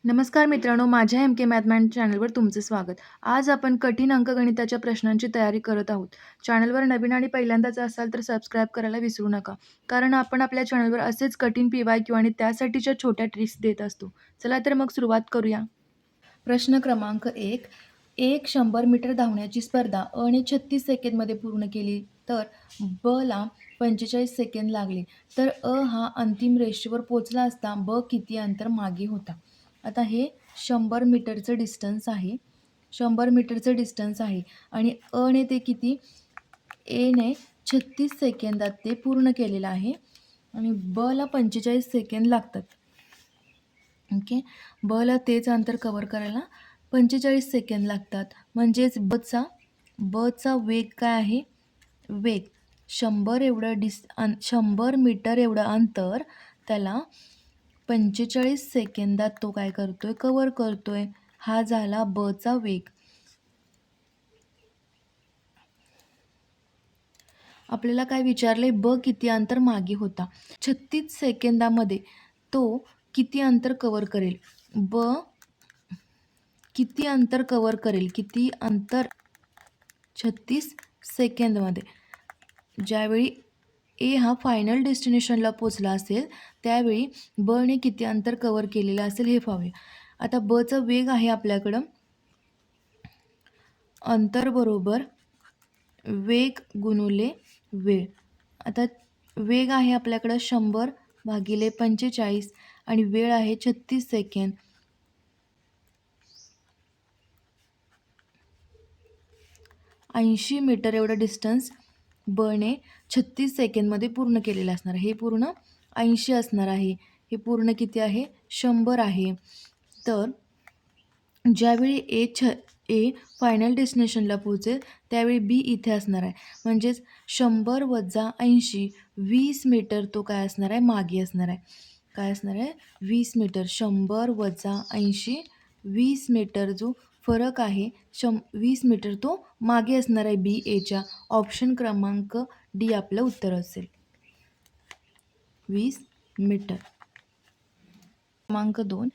नमस्कार मित्रांनो, माझ्या एम के मॅथमॅट चॅनलवर तुमचे स्वागत. आज आपण कठीण अंकगणिताच्या प्रश्नांची तयारी करत आहोत. चॅनलवर नवीन आणि पहिल्यांदाच असाल तर सबस्क्राईब करायला विसरू नका, कारण आपण आपल्या चॅनलवर असेच कठीण PYQ आणि त्यासाठीच्या छोट्या ट्रिक्स देत असतो. चला तर मग सुरुवात करूया. प्रश्न क्रमांक 1. एक 100 मीटर धावण्याची स्पर्धा अने 36 सेकंदमध्ये पूर्ण केली तर ब ला 45 सेकंद लागले, तर हा अंतिम रेषेवर पोचला असता ब किती अंतर मागे होता. आता हे 100 मीटरचं डिस्टन्स आहे. 100 मीटरचं डिस्टन्स आहे आणि ने ते किती, एने 36 सेकंदात ते पूर्ण केलेलं आहे आणि ब ला 45 सेकंद लागतात. ओके, ब ला तेच अंतर कव्हर करायला 45 सेकंद लागतात. म्हणजेच बचा वेग काय आहे? वेग 100 एवढं 100 मीटर एवढं अंतर त्याला 45 सेकंदात तो काय करतोय? कव्हर करतोय. हा झाला बचा वेग. आपल्याला काय विचारले? ब किती अंतर मागे होता. 36 सेकंदामध्ये तो किती अंतर कव्हर करेल? ब किती अंतर कव्हर करेल? किती अंतर 36 सेकंदमध्ये. ज्यावेळी ए हा फायनल डेस्टिनेशनला पोचला असेल त्यावेळी ब ने किती अंतर कव्हर केलेलं असेल हे पाहूया. आता बचा वेग आहे आपल्याकडं, अंतर बरोबर वेग गुणुले वेळ. आता वेग आहे आपल्याकडं 100 भागिले 45 आणि वेळ आहे 36 सेकंद. 80 मीटर एवढं डिस्टन्स बने 36 सेकंदमध्ये पूर्ण केलेलं असणार. हे पूर्ण 80 असणार आहे. हे पूर्ण किती आहे? 100 आहे. तर ज्यावेळी ए फायनल डेस्टिनेशनला पोहोचेल त्यावेळी बी इथे असणार आहे. म्हणजेच 100 वजा 80 20 मीटर तो काय असणार आहे? मागे असणार आहे. काय असणार आहे? 20 मीटर. 100 वजा 80 20 मीटर जो फरक आहे 20 मीटर तो मागे असणार आहे बी एच्या. ऑप्शन क्रमांक डी आपलं उत्तर असेल. 20 मीटर. क्रमांक 2.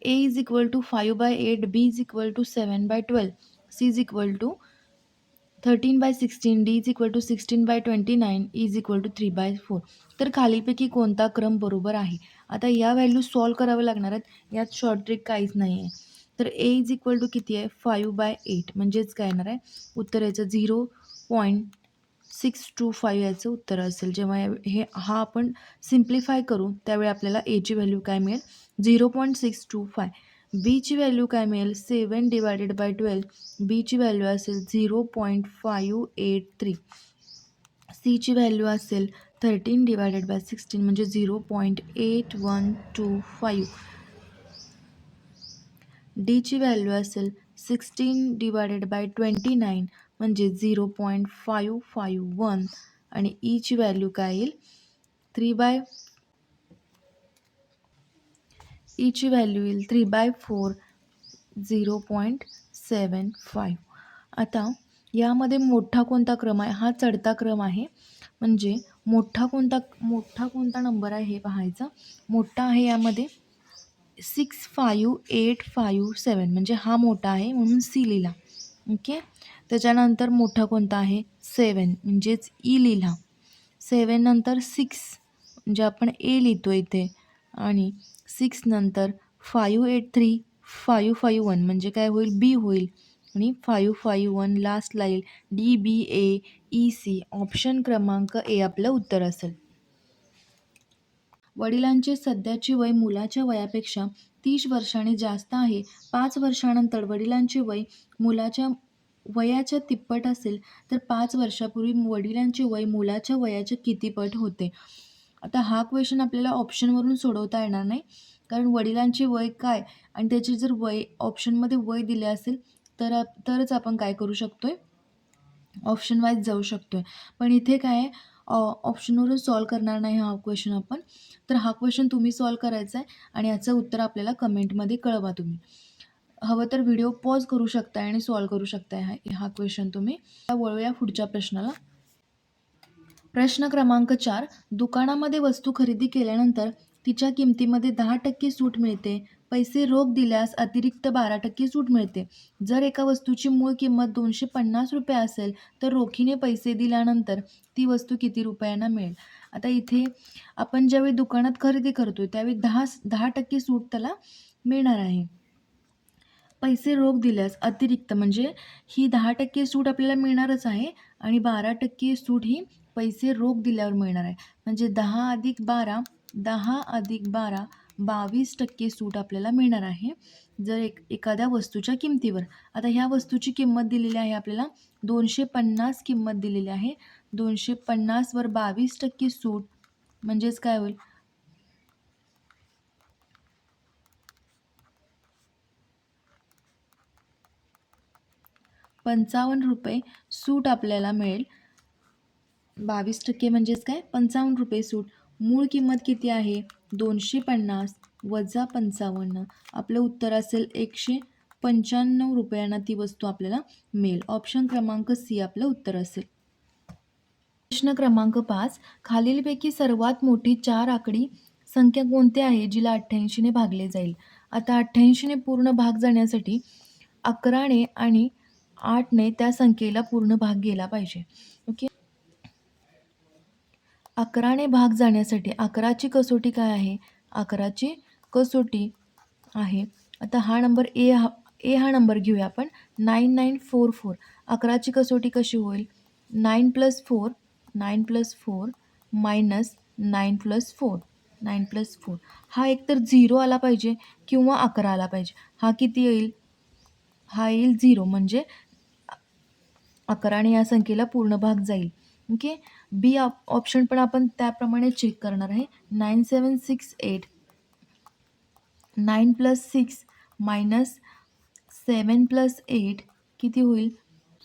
A is equal to 5/8, B is equal to 7/12, C is equal to 13/16, D is equal to 16/29, E is equal to 3/4. तर खालीलपैकी कोणता क्रम बरोबर आहे? आता या व्हॅल्यू सॉल्व कराव्या लागणार आहेत. यात शॉर्ट ट्रिक काहीच नाही आहे. तर A is equal to किती आहे? 5/8 म्हणजेच काय येणार आहे? उत्तर याचं 0.625 याचं उत्तर असेल. जेव्हा हा आपण सिम्प्लिफाय करू त्यावेळी आपल्याला एची व्हॅल्यू काय मिळेल? 0.625. बीची व्हॅल्यू काय मिळेल? 7/12. बीची व्हॅल्यू असेल 0.583. सीची व्हॅल्यू असेल 13/16 म्हणजे 0.8125. डीची व्हॅल्यू असेल 16/29 म्हणजे 0.551 आणि ईची व्हॅल्यू काय येईल? ईची व्हॅल्यू येईल 3/4 0.75. आता यामध्ये मोठा कोणता क्रम आहे? हा चढता क्रम आहे. म्हणजे मोठा कोणता नंबर आहे हे पाहायचा. मोठा आहे यामध्ये 65857 म्हणजे हा मोठा आहे म्हणून सी लिहिला. ओके, त्याच्यानंतर मोठा कोणता आहे? 7 म्हणजेच ई लिहिला. 7 नंतर 6 म्हणजे आपण ए लिहितो इथे आणि 6 नंतर 583 551 म्हणजे काय होईल? बी होईल आणि 551 लास्टला येईल DBAEC. ऑप्शन क्रमांक ए आपलं उत्तर असेल. वडिलांचे सध्याचे वय मुलाच्या वयापेक्षा 30 वर्षांनी जास्त आहे. 5 वर्षांनंतर वडिलांचे वय मुलाच्या वयाच्या तिप्पट असेल तर 5 वर्षापूर्वी वडिलांचे वय मुलाच्या वयाच्या किती पट होते? आता हा क्वेश्चन आपल्याला ऑप्शनवरून सोडवता येणार नाही, कारण वडिलांचे वय काय आणि त्याचे जर वय ऑप्शनमध्ये वय दिले असेल तरच आपण काय करू शकतोय? ऑप्शन वाईज जाऊ शकतोय. पण इथे काय आहे? ऑप्शनवरून सॉल्व करणार नाही हा क्वेश्चन आपण. तर हा क्वेश्चन तुम्ही सॉल्व करायचा आहे आणि याचं उत्तर आपल्याला कमेंटमध्ये कळवा तुम्ही. हवं तर व्हिडिओ पॉज करू शकताय आणि सॉल्व करू शकताय हा क्वेश्चन तुम्ही. वळूया पुढच्या प्रश्नाला. प्रश्न क्रमांक 4. दुकानामध्ये वस्तू खरेदी केल्यानंतर तिच्या किमतीमध्ये 10% सूट मिळते, पैसे रोख दिल्यास अतिरिक्त 12% सूट मिळते. जर एका वस्तूची मूळ किंमत ₹250 असेल, तर रोखीने पैसे दिल्यानंतर ती वस्तू किती रुपयांना मिळेल? आता इथे आपण ज्यावेळी दुकानात खरेदी करतोय, त्यावेळी 10% सूट त्याला मिळणार आहे. पैसे रोख दिल्यास अतिरिक्त म्हणजे ही 10% सूट आपल्याला मिळणारच आहे आणि 12% सूट ही पैसे रोख दिल्यावर मिळणार आहे. म्हणजे 10+12 22% सूट आपल्याला मिळणार आहे जर एखाद्या वस्तूच्या किमतीवर. आता ह्या वस्तूची किंमत दिलेली आहे आपल्याला 250 किंमत दिलेली आहे. 250 वर 22% सूट म्हणजेच काय होईल? ₹55 सूट आपल्याला मिळेल. 22% म्हणजेच काय? ₹55 सूट. मूळ किंमत किती आहे? 250 वजा 55. आपलं उत्तर असेल ₹195 ती वस्तू आपल्याला मिळेल. ऑप्शन क्रमांक सी आपलं उत्तर असेल. प्रश्न क्रमांक 5. खालीलपैकी सर्वात मोठी 4 आकडी संख्या कोणती आहे जिला 88ने भागले जाईल? आता 88ने पूर्ण भाग जाण्यासाठी 11ने आणि 8ने त्या संख्येला पूर्ण भाग गेला पाहिजे. ओके. 11ने भाग जाण्यासाठी 11ची कसोटी काय आहे? 11ची कसोटी आहे. आता हा नंबर हा नंबर घेऊया आपण 9944. 11ची कसोटी कशी होईल? 9 + 4 9 + 4 मायनस 9 + 4 9 + 4. हा एकतर 0 आला पाहिजे किंवा 11 आला पाहिजे. हा किती येईल? हा येईल 0 म्हणजे 11ने या संख्येला पूर्ण भाग जाईल. ओके. बी ऑप्शन पण आपण त्याप्रमाणे चेक करणार आहे. 9768 9 + 6 मायनस 7 + 8 किती होईल?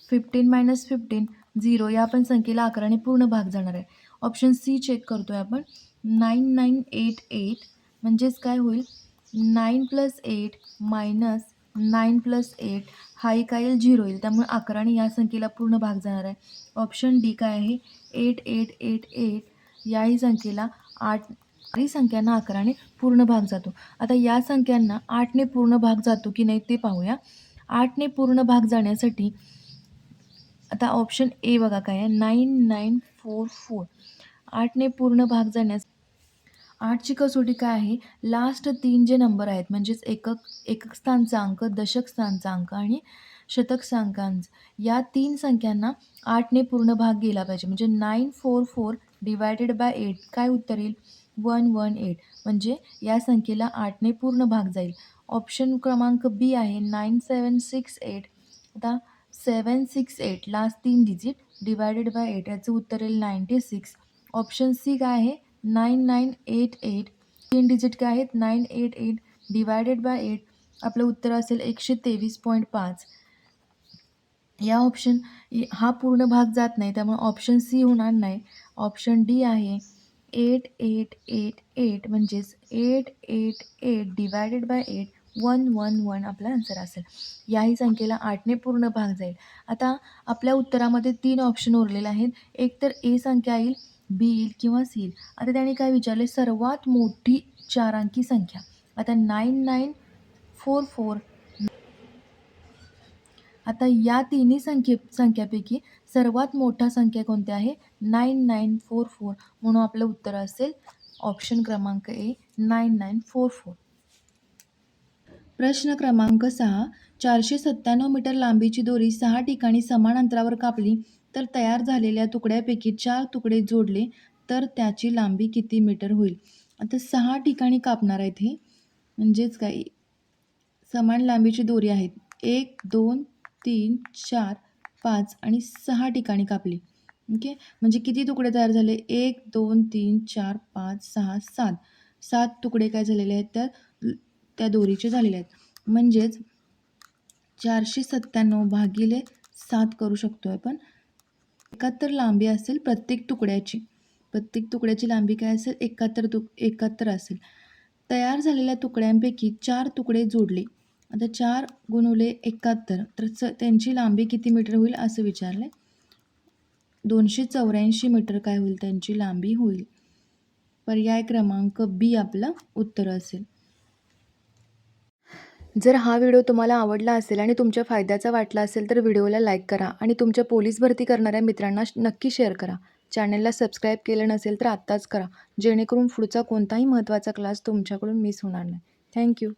15 - 15 0 या पण संख्येला 11ने पूर्ण भाग जाणार आहे. ऑप्शन सी चेक करतोय आपण. 9988 म्हणजेच काय होईल? 9 + 8 मायनस 9 + 8 हाही काय येईल? 0 येईल. त्यामुळे 11ने या संख्येला पूर्ण भाग जाणार आहे. ऑप्शन डी काय आहे? 8888 याही संख्येला ही संख्यांना 11ने पूर्ण भाग जातो. आता या संख्यांना 8ने पूर्ण भाग जातो की नाही ते पाहूया. 8ने पूर्ण भाग जाण्यासाठी आता ऑप्शन ए बघा काय आहे? 9944. 8ने पूर्ण भाग जाण्यास 8ची कसोटी काय आहे? लास्ट 3 जे नंबर आहेत म्हणजेच एकक स्थानचा अंक, दशक स्थानचा अंक आणि शतक स्थानांक या 3 संख्यांना 8ने पूर्ण भाग गेला पाहिजे. म्हणजे 944 डिवायडेड बाय 8 काय उत्तर येईल? 118 म्हणजे या संख्येला 8ने पूर्ण भाग जाईल. ऑप्शन क्रमांक बी आहे 9768. आता 768 लास्ट 3 डिजिट डिवायडेड बाय 8 याचं उत्तर येईल 96. ऑप्शन सी काय आहे? 9988 3 डिजिट काय आहेत? 988 डिवायडेड बाय 8 आपलं उत्तर असेल 123.5. या हा पूर्ण भाग जात नाही त्यामुळे ऑप्शन सी होणार नाही. ऑप्शन डी आहे 8888 म्हणजेच 888 डिवायडेड बाय 8 111 आपला आन्सर असेल. याही संख्येला 8ने पूर्ण भाग जाईल. आता आपल्या उत्तरामध्ये 3 ऑप्शन उरलेले आहेत. एक तर ए संख्या येईल, बी येईल किंवा सी येईल. आता त्याने काय विचारले? सर्वात मोठी 4 अंकी संख्या. आता 9944 आता या तिन्ही संख्यापैकी सर्वात मोठा संख्या कोणती आहे? 9944 म्हणून आपलं उत्तर असेल ऑप्शन क्रमांक ए 9944. प्रश्न क्रमांक 6. 497 मीटर लांबीची दोरी 6 ठिकाणी समान अंतरावर कापली तर तयार झालेल्या तुकड्यापैकी 4 तुकडे जोडले तर त्याची लांबी किती मीटर होईल? आता 6 ठिकाणी कापणार आहेत हे म्हणजेच काय? समान लांबीची दोरी आहेत. 1 2 3 4 5 आणि 6 ठिकाणी कापली. ओके. म्हणजे किती तुकडे तयार झाले? 1 2 3 4 5 6 7 7 तुकडे काय झालेले आहेत? त्या दोरीचे झालेले आहेत. म्हणजेच 497 भागिले 7 करू शकतो आपण. 71 लांबी असेल प्रत्येक तुकड्याची. प्रत्येक तुकड्याची लांबी काय असेल? 71 असेल. तयार झालेल्या तुकड्यांपैकी 4 तुकडे जोडले. आता 4 गुणिले 71 तर त्यांची लांबी किती मीटर होईल असं विचारलं आहे. 284 मीटर काय होईल त्यांची लांबी होईल. पर्याय क्रमांक बी आपलं उत्तर असेल. जर हा व्हिडिओ तुम्हाला आवडला असेल आणि तुमच्या फायद्याचा वाटला असेल तर व्हिडिओला लाईक करा आणि तुमच्या पोलीस भरती करणाऱ्या मित्रांना नक्की शेअर करा. चॅनलला सबस्क्राईब केलं नसेल तर आत्ताच करा, जेणेकरून पुढचा कोणताही महत्त्वाचा क्लास तुमच्याकडून मिस होणार नाही. Thank you.